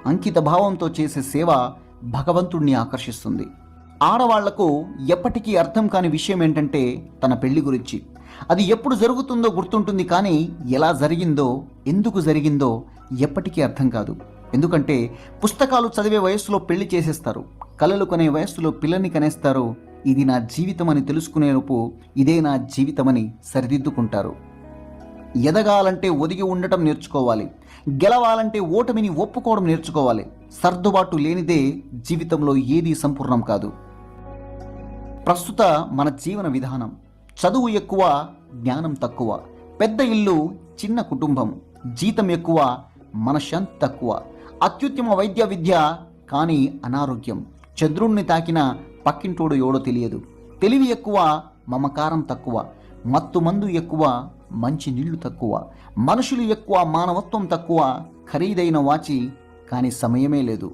అంకిత భావంతో చేసే సేవ భగవంతుణ్ణి ఆకర్షిస్తుంది. ఆడవాళ్లకు ఎప్పటికీ అర్థం కాని విషయం ఏంటంటే తన పెళ్లి గురించి. అది ఎప్పుడు జరుగుతుందో గుర్తుంటుంది, కానీ ఎలా జరిగిందో, ఎందుకు జరిగిందో ఎప్పటికీ అర్థం కాదు. ఎందుకంటే పుస్తకాలు చదివే వయస్సులో పెళ్లి చేసేస్తారు, కలలు కొనే వయస్సులో పిల్లని కనేస్తారు. ఇది నా జీవితం అని తెలుసుకునేలోపు ఇదే నా జీవితమని సరిదిద్దుకుంటారు. ఎదగాలంటే ఒదిగి ఉండటం నేర్చుకోవాలి, గెలవాలంటే ఓటమిని ఒప్పుకోవడం నేర్చుకోవాలి. సర్దుబాటు లేనిదే జీవితంలో ఏదీ సంపూర్ణం కాదు. ప్రస్తుత మన జీవన విధానం: చదువు ఎక్కువ, జ్ఞానం తక్కువ. పెద్ద ఇల్లు, చిన్న కుటుంబం. జీతం ఎక్కువ, మనశ్శాంతి తక్కువ. అత్యుత్తమ వైద్య విద్య, కానీ అనారోగ్యం. చంద్రుణ్ణి తాకిన పక్కింటోడు ఎవడో తెలియదు. తెలివి ఎక్కువ, మమకారం తక్కువ. మత్తు మందు ఎక్కువ, మంచి నీళ్లు తక్కువ. మనుషులు ఎక్కువ, మానవత్వం తక్కువ. ఖరీదైన వాచి, కానీ సమయమే లేదు.